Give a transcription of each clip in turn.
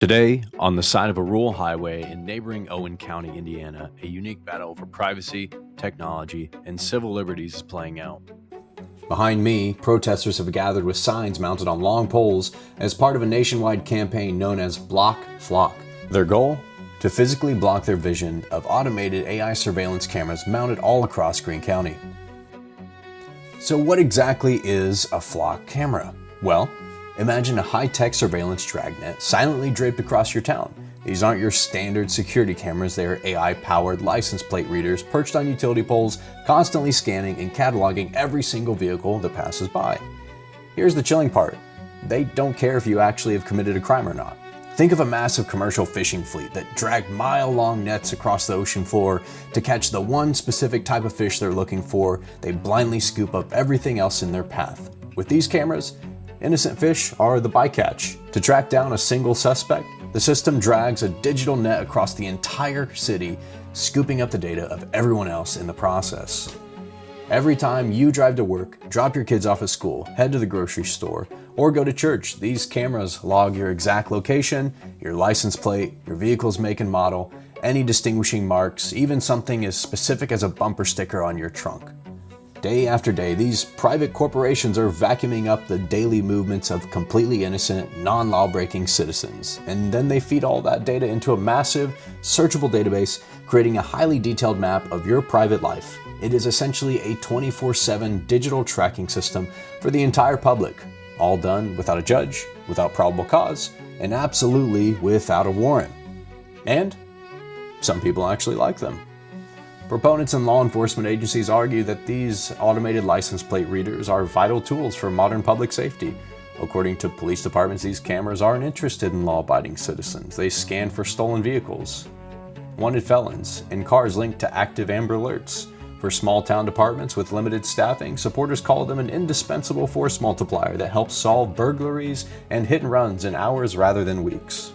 Today, on the side of a rural highway in neighboring Owen County, Indiana, a unique battle for privacy, technology, and civil liberties is playing out. Behind me, protesters have gathered with signs mounted on long poles as part of a nationwide campaign known as Block Flock. Their goal? To physically block their vision of automated AI surveillance cameras mounted all across Greene County. So what exactly is a flock camera? Well, imagine a high-tech surveillance dragnet silently draped across your town. These aren't your standard security cameras, they are AI-powered license plate readers perched on utility poles, constantly scanning and cataloging every single vehicle that passes by. Here's the chilling part. They don't care if you actually have committed a crime or not. Think of a massive commercial fishing fleet that dragged mile-long nets across the ocean floor to catch the one specific type of fish they're looking for. They blindly scoop up everything else in their path. With these cameras, innocent fish are the bycatch. To track down a single suspect, the system drags a digital net across the entire city, scooping up the data of everyone else in the process. Every time you drive to work, drop your kids off at school, head to the grocery store, or go to church, these cameras log your exact location, your license plate, your vehicle's make and model, any distinguishing marks, even something as specific as a bumper sticker on your trunk. Day after day, these private corporations are vacuuming up the daily movements of completely innocent, non-law-breaking citizens. And then they feed all that data into a massive, searchable database, creating a highly detailed map of your private life. It is essentially a 24/7 digital tracking system for the entire public, all done without a judge, without probable cause, and absolutely without a warrant. And some people actually like them. Proponents and law enforcement agencies argue that these automated license plate readers are vital tools for modern public safety. According to police departments, these cameras aren't interested in law-abiding citizens. They scan for stolen vehicles, wanted felons, and cars linked to active Amber Alerts. For small-town departments with limited staffing, supporters call them an indispensable force multiplier that helps solve burglaries and hit-and-runs in hours rather than weeks.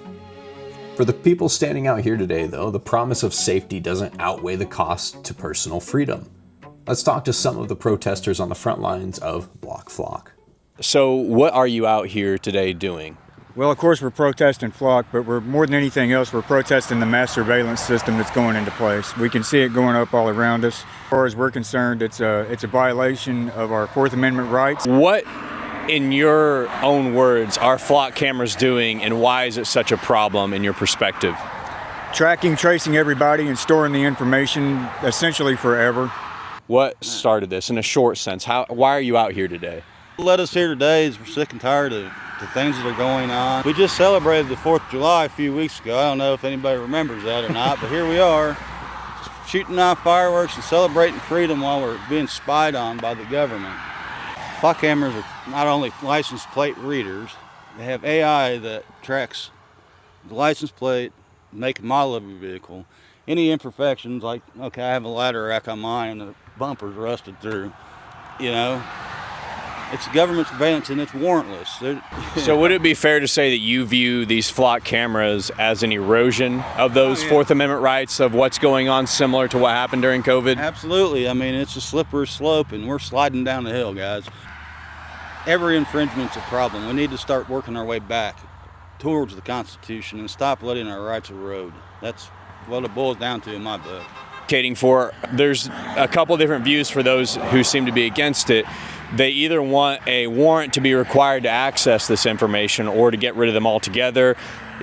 For the people standing out here today, though, the promise of safety doesn't outweigh the cost to personal freedom. Let's talk to some of the protesters on the front lines of Block Flock. So what are you out here today doing? Well, of course, we're protesting Flock, but we're more than anything else, we're protesting the mass surveillance system that's going into place. We can see it going up all around us. As far as we're concerned, it's a violation of our Fourth Amendment rights. What, in your own words, are flock cameras doing, and why is it such a problem in your perspective? Tracking, tracing everybody, and storing the information essentially forever. What started this in a short sense? Why are you out here today? What led us here today is we're sick and tired of the things that are going on. We just celebrated the 4th of July a few weeks ago. I don't know if anybody remembers that or not, but here we are, shooting off fireworks and celebrating freedom while we're being spied on by the government. Flock cameras are not only license plate readers, they have AI that tracks the license plate, make and model of your vehicle. Any imperfections, like, okay, I have a ladder rack on mine and the bumper's rusted through, you know. It's government surveillance and it's warrantless. So would it be fair to say that you view these flock cameras as an erosion of those Fourth Amendment rights, of what's going on, similar to what happened during COVID? Absolutely. I mean, it's a slippery slope and we're sliding down the hill, guys. Every infringement's a problem. We need to start working our way back towards the Constitution and stop letting our rights erode. That's what it boils down to in my book. There's a couple different views for those who seem to be against it. They either want a warrant to be required to access this information or to get rid of them altogether.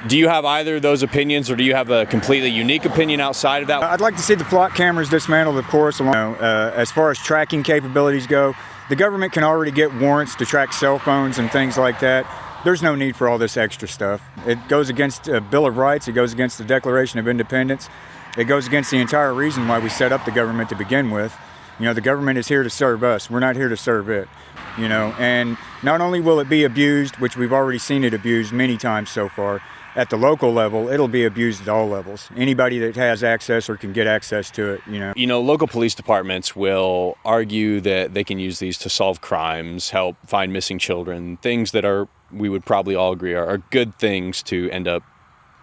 Do you have either of those opinions, or do you have a completely unique opinion outside of that? I'd like to see the flock cameras dismantled, of course. As far as tracking capabilities go, the government can already get warrants to track cell phones and things like that. There's no need for all this extra stuff. It goes against a Bill of Rights. It goes against the Declaration of Independence. It goes against the entire reason why we set up the government to begin with. You know, the government is here to serve us. We're not here to serve it, you know. And not only will it be abused, which we've already seen it abused many times so far, at the local level, it'll be abused at all levels. Anybody that has access or can get access to it, you know. You know, local police departments will argue that they can use these to solve crimes, help find missing children, things that we would probably all agree are good things to end up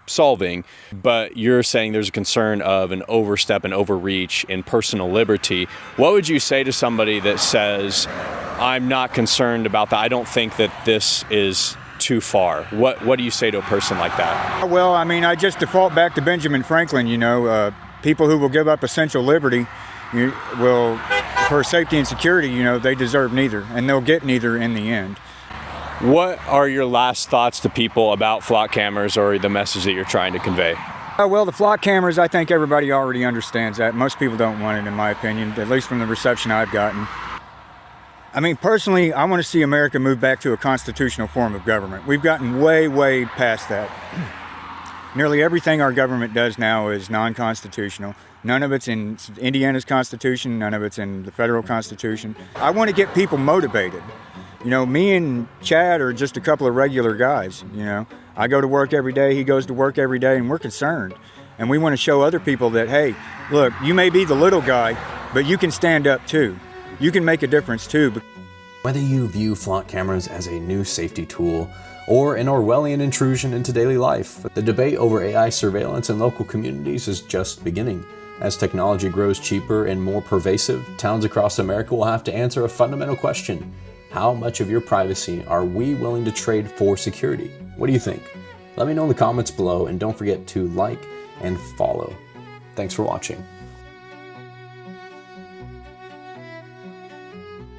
solving, but you're saying there's a concern of an overstep and overreach in personal liberty. What would you say to somebody that says, I'm not concerned about that, I don't think that this is too far? What do you say to a person like that? Well, I mean, I just default back to Benjamin Franklin, people who will give up essential liberty will, for safety and security, they deserve neither, and they'll get neither in the end. What are your last thoughts to people about flock cameras or the message that you're trying to convey? Well, the flock cameras, I think everybody already understands that. Most people don't want it, in my opinion, at least from the reception I've gotten. I mean, personally, I want to see America move back to a constitutional form of government. We've gotten way, way past that. Nearly everything our government does now is non-constitutional. None of it's in Indiana's Constitution, none of it's in the federal Constitution. I want to get people motivated. Me and Chad are just a couple of regular guys, I go to work every day, he goes to work every day, and we're concerned. And we want to show other people that, hey, look, you may be the little guy, but you can stand up too. You can make a difference too. Whether you view flock cameras as a new safety tool or an Orwellian intrusion into daily life, the debate over AI surveillance in local communities is just beginning. As technology grows cheaper and more pervasive, towns across America will have to answer a fundamental question. How much of your privacy are we willing to trade for security? What do you think? Let me know in the comments below, and don't forget to like and follow. Thanks for watching.